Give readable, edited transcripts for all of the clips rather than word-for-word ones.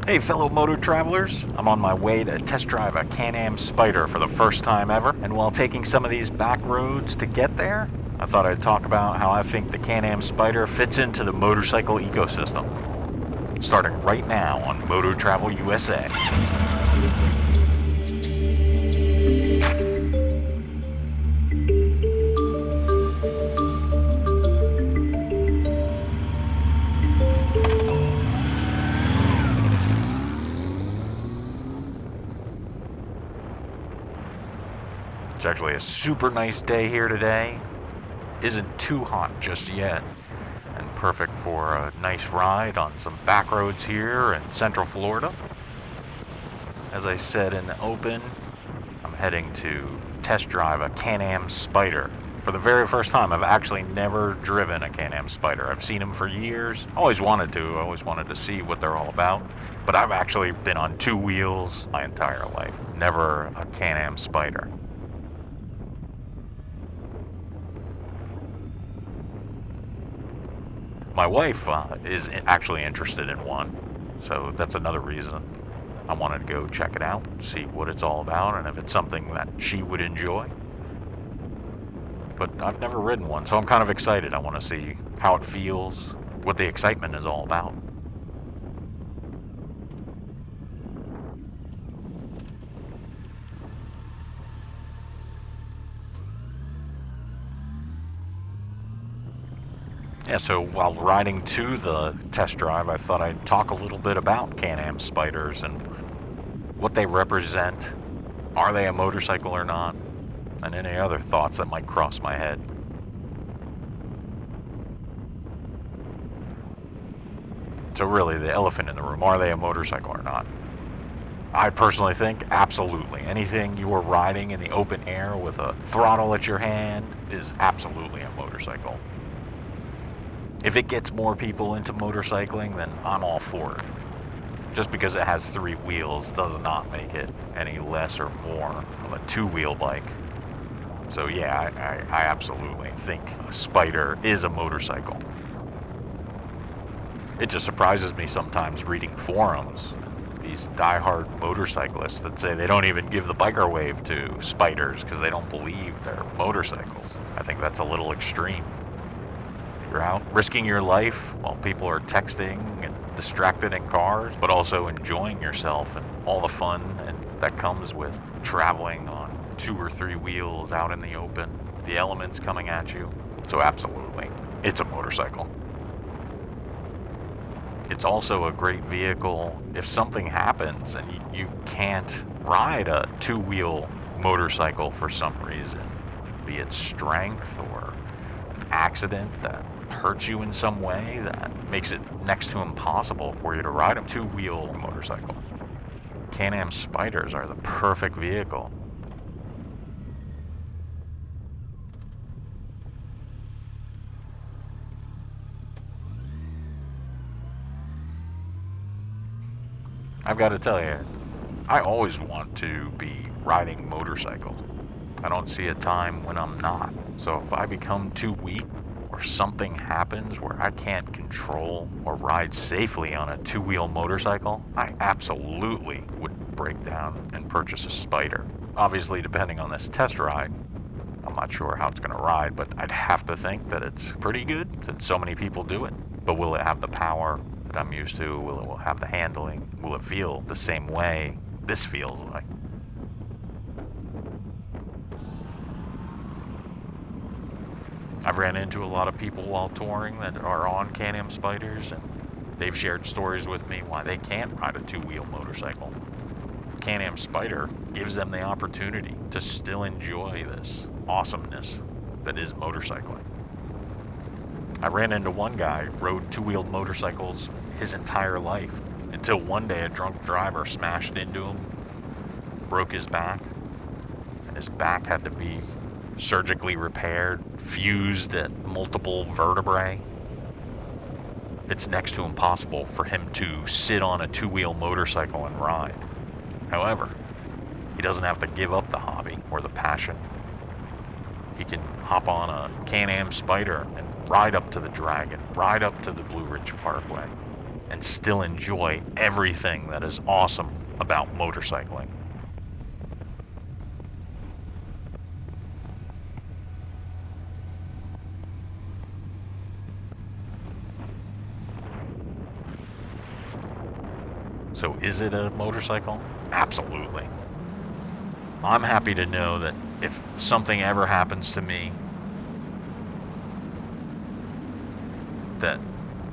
Hey fellow moto travelers, I'm on my way to test drive a Can-Am Spyder for the first time ever, and while taking some of these back roads to get there, I thought I'd talk about how I think the Can-Am Spyder fits into the motorcycle ecosystem. Starting right now on MotoTravelUSA. It's actually a super nice day here today. Isn't too hot just yet, and perfect for a nice ride on some back roads here in Central Florida. As I said in the open, I'm heading to test drive a Can-Am Spyder. For the very first time, I've actually never driven a Can-Am Spyder. I've seen them for years. I always wanted to see what they're all about. But I've actually been on two wheels my entire life. Never a Can-Am Spyder. My wife is actually interested in one, so that's another reason I wanted to go check it out, see what it's all about, and if it's something that she would enjoy. But I've never ridden one, so I'm kind of excited. I want to see how it feels, what the excitement is all about. Yeah, so while riding to the test drive, I thought I'd talk a little bit about Can-Am Spyders and what they represent. Are they a motorcycle or not? And any other thoughts that might cross my head. So really, the elephant in the room, are they a motorcycle or not? I personally think absolutely. Anything you are riding in the open air with a throttle at your hand is absolutely a motorcycle. If it gets more people into motorcycling, then I'm all for it. Just because it has three wheels does not make it any less or more of a two-wheel bike. So yeah, I absolutely think a Spyder is a motorcycle. It just surprises me sometimes reading forums, these die-hard motorcyclists that say they don't even give the biker wave to Spyders because they don't believe they're motorcycles. I think that's a little extreme. You're out risking your life while people are texting and distracted in cars, but also enjoying yourself and all the fun that comes with traveling on 2 or 3 wheels out in the open, the elements coming at you. So absolutely, it's a motorcycle. It's also a great vehicle if something happens and you can't ride a 2-wheel motorcycle for some reason, be it strength or an accident that hurts you in some way that makes it next to impossible for you to ride a 2-wheel motorcycle. Can-Am Spyders are the perfect vehicle. I've got to tell you, I always want to be riding motorcycles. I don't see a time when I'm not. So if I become too weak or something happens where I can't control or ride safely on a 2-wheel motorcycle, I absolutely would break down and purchase a Spyder. Obviously, depending on this test ride, I'm not sure how it's going to ride, but I'd have to think that it's pretty good since so many people do it. But will it have the power that I'm used to? Will it have the handling? Will it feel the same way this feels like? I've ran into a lot of people while touring that are on Can-Am Spyders, and they've shared stories with me why they can't ride a 2-wheel motorcycle. Can-Am Spyder gives them the opportunity to still enjoy this awesomeness that is motorcycling. I ran into one guy who rode 2-wheeled motorcycles his entire life until one day a drunk driver smashed into him, broke his back, and his back had to be surgically repaired, fused at multiple vertebrae. It's next to impossible for him to sit on a 2-wheel motorcycle and ride. However, he doesn't have to give up the hobby or the passion. He can hop on a Can-Am Spyder and ride up to the Dragon, ride up to the Blue Ridge Parkway, and still enjoy everything that is awesome about motorcycling. So is it a motorcycle? Absolutely. I'm happy to know that if something ever happens to me, that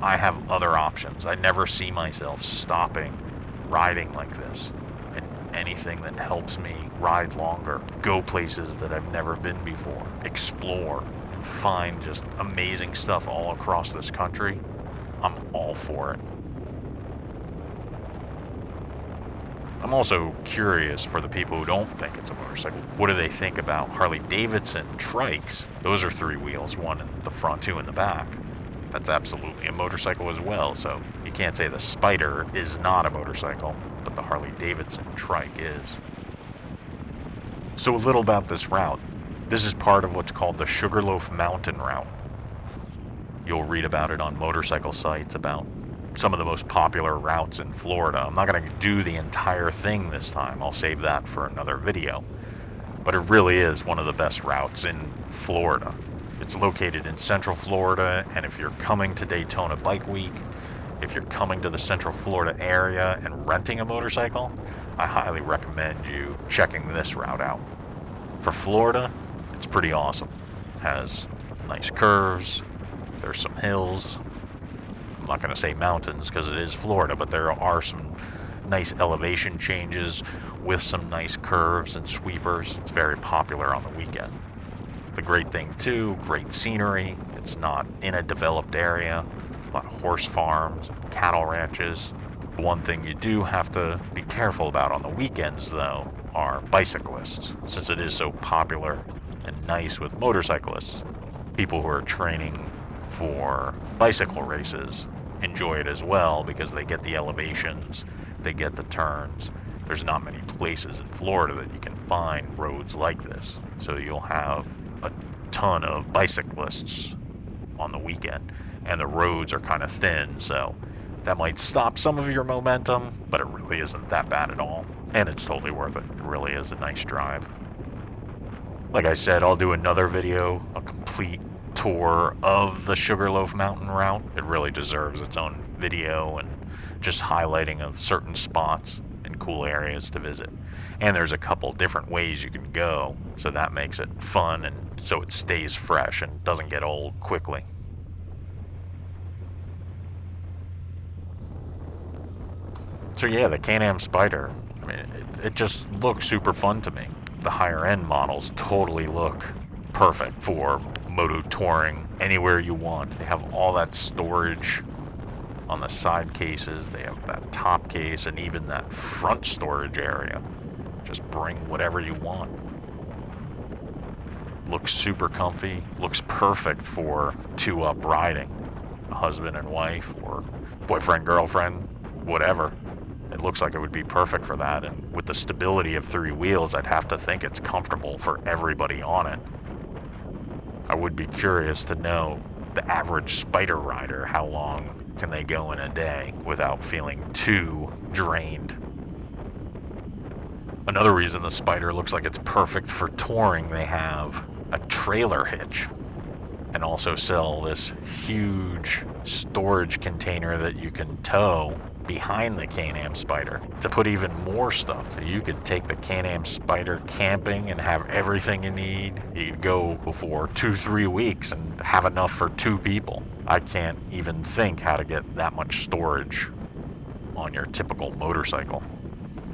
I have other options. I never see myself stopping riding like this. And anything that helps me ride longer, go places that I've never been before, explore, and find just amazing stuff all across this country, I'm all for it. I'm also curious for the people who don't think it's a motorcycle. What do they think about Harley Davidson trikes? Those are 3 wheels, 1 in the front, 2 in the back. That's absolutely a motorcycle as well, so you can't say the Spyder is not a motorcycle, but the Harley Davidson trike is. So a little about this route. This is part of what's called the Sugarloaf Mountain route. You'll read about it on motorcycle sites, about some of the most popular routes in Florida. I'm not going to do the entire thing this time. I'll save that for another video. But it really is one of the best routes in Florida. It's located in Central Florida, and if you're coming to Daytona Bike Week, if you're coming to the Central Florida area and renting a motorcycle, I highly recommend you checking this route out. For Florida, it's pretty awesome. It has nice curves, there's some hills. I'm not going to say mountains because it is Florida, but there are some nice elevation changes with some nice curves and sweepers. It's very popular on the weekend. The great thing too, great scenery. It's not in a developed area. A lot of horse farms, cattle ranches. One thing you do have to be careful about on the weekends though are bicyclists, since it is so popular and nice with motorcyclists. People who are training for bicycle races enjoy it as well because they get the elevations, they get the turns. There's not many places in Florida that you can find roads like this, so you'll have a ton of bicyclists on the weekend, and the roads are kind of thin, so that might stop some of your momentum, but it really isn't that bad at all, and it's totally worth it. It really is a nice drive. Like I said, I'll do another video, a complete tour of the Sugarloaf Mountain route. It really deserves its own video and just highlighting of certain spots and cool areas to visit. And there's a couple different ways you can go, so that makes it fun and so it stays fresh and doesn't get old quickly. So yeah, the Can-Am Spyder, I mean, it just looks super fun to me. The higher end models totally look perfect for moto touring anywhere you want. They have all that storage on the side cases. They have that top case and even that front storage area. Just bring whatever you want. Looks super comfy. Looks perfect for 2-up riding. A husband and wife or boyfriend, girlfriend, whatever. It looks like it would be perfect for that. And with the stability of 3 wheels, I'd have to think it's comfortable for everybody on it. I would be curious to know the average Spyder rider, how long can they go in a day without feeling too drained. Another reason the Spyder looks like it's perfect for touring, they have a trailer hitch and also sell this huge storage container that you can tow behind the Can-Am Spyder to put even more stuff. So you could take the Can-Am Spyder camping and have everything you need. You could go for 2-3 weeks and have enough for 2 people. I can't even think how to get that much storage on your typical motorcycle.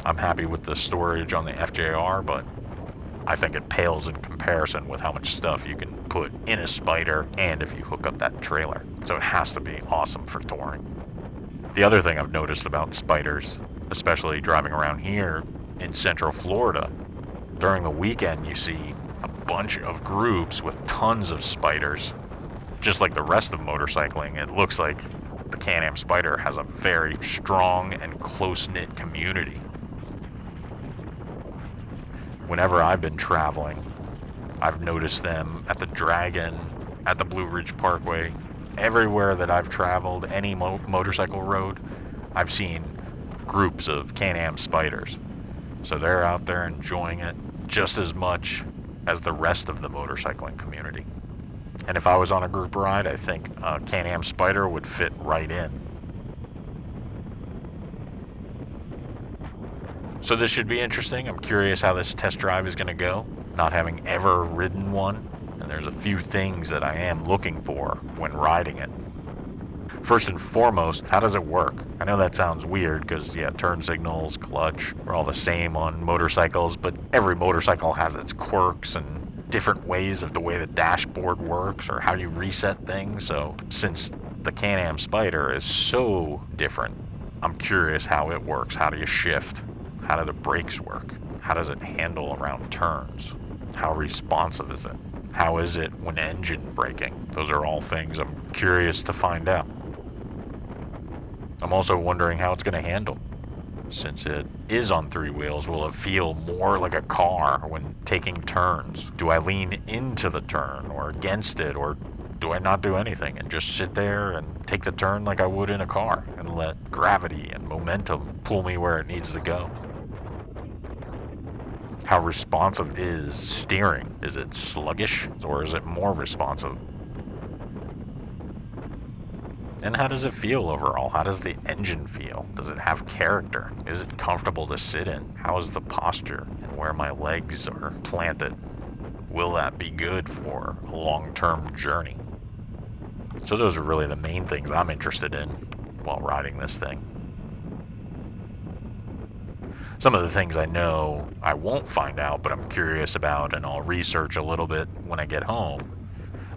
I'm happy with the storage on the FJR, but I think it pales in comparison with how much stuff you can put in a Spyder and if you hook up that trailer. So it has to be awesome for touring. The other thing I've noticed about Spyders, especially driving around here in Central Florida, during the weekend you see a bunch of groups with tons of Spyders. Just like the rest of motorcycling, it looks like the Can-Am Spyder has a very strong and close-knit community. Whenever I've been traveling, I've noticed them at the Dragon, at the Blue Ridge Parkway, Everywhere that I've traveled, any motorcycle road, I've seen groups of Can-Am Spyders. So they're out there enjoying it just as much as the rest of the motorcycling community. And if I was on a group ride, I think a Can-Am Spyder would fit right in. So this should be interesting. I'm curious how this test drive is going to go, not having ever ridden one. And there's a few things that I am looking for when riding it. First and foremost, how does it work? I know that sounds weird because, yeah, turn signals, clutch, are all the same on motorcycles, but every motorcycle has its quirks and different ways of the way the dashboard works or how you reset things. So since the Can-Am Spyder is so different, I'm curious how it works. How do you shift? How do the brakes work? How does it handle around turns? How responsive is it? How is it when engine braking? Those are all things I'm curious to find out. I'm also wondering how it's going to handle. Since it is on three wheels, will it feel more like a car when taking turns? Do I lean into the turn or against it, or do I not do anything and just sit there and take the turn like I would in a car and let gravity and momentum pull me where it needs to go? How responsive is steering? Is it sluggish or is it more responsive? And how does it feel overall? How does the engine feel? Does it have character? Is it comfortable to sit in? How is the posture and where my legs are planted? Will that be good for a long-term journey? So those are really the main things I'm interested in while riding this thing. Some of the things I know I won't find out, but I'm curious about, and I'll research a little bit when I get home.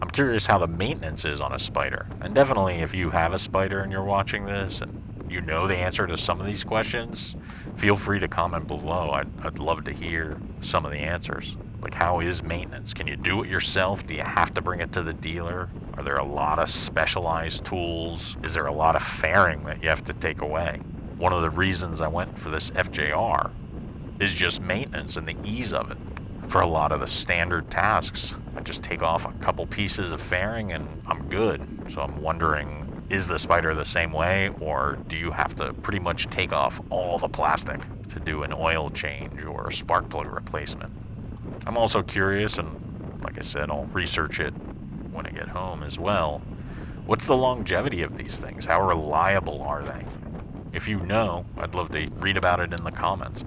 I'm curious how the maintenance is on a Spyder. And definitely if you have a Spyder and you're watching this and you know the answer to some of these questions, feel free to comment below. I'd love to hear some of the answers. Like, how is maintenance? Can you do it yourself? Do you have to bring it to the dealer? Are there a lot of specialized tools? Is there a lot of fairing that you have to take away? One of the reasons I went for this FJR is just maintenance and the ease of it. For a lot of the standard tasks, I just take off a couple pieces of fairing and I'm good. So I'm wondering, is the Spyder the same way, or do you have to pretty much take off all the plastic to do an oil change or a spark plug replacement? I'm also curious, and like I said, I'll research it when I get home as well. What's the longevity of these things? How reliable are they? If you know, I'd love to read about it in the comments.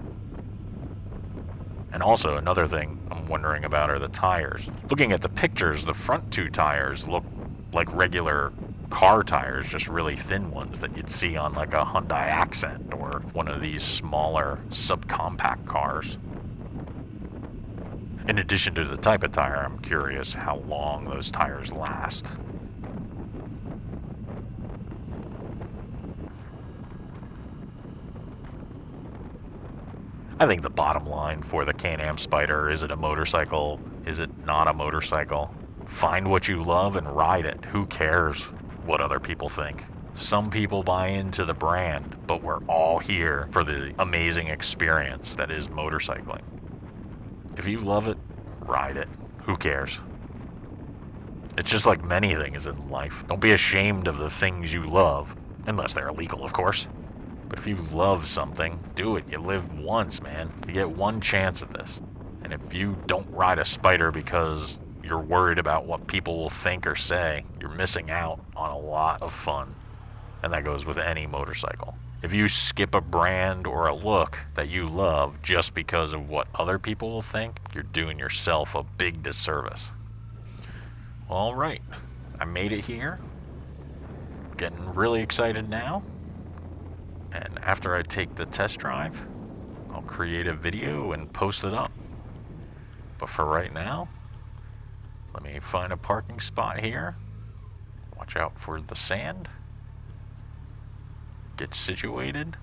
And also, another thing I'm wondering about are the tires. Looking at the pictures, the front two tires look like regular car tires, just really thin ones that you'd see on like a Hyundai Accent or one of these smaller subcompact cars. In addition to the type of tire, I'm curious how long those tires last. I think the bottom line for the Can-Am Spyder, is it a motorcycle? Is it not a motorcycle? Find what you love and ride it. Who cares what other people think? Some people buy into the brand, but we're all here for the amazing experience that is motorcycling. If you love it, ride it. Who cares? It's just like many things in life. Don't be ashamed of the things you love, unless they're illegal, of course. But if you love something, do it. You live once, man. You get one chance at this. And if you don't ride a Spyder because you're worried about what people will think or say, you're missing out on a lot of fun. And that goes with any motorcycle. If you skip a brand or a look that you love just because of what other people will think, you're doing yourself a big disservice. All right, I made it here. Getting really excited now. And after I take the test drive, I'll create a video and post it up. But for right now, let me find a parking spot here. Watch out for the sand. Get situated.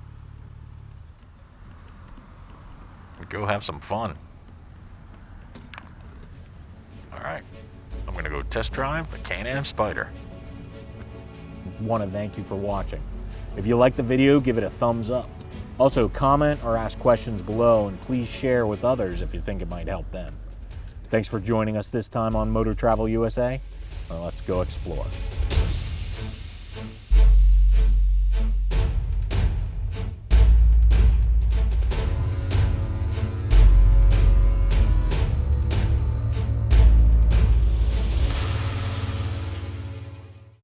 And go have some fun. Alright, I'm gonna go test drive the Can-Am Spyder. Want to thank you for watching. If you liked the video, give it a thumbs up. Also, comment or ask questions below, and please share with others if you think it might help them. Thanks for joining us this time on Moto Travel USA. Let's go explore.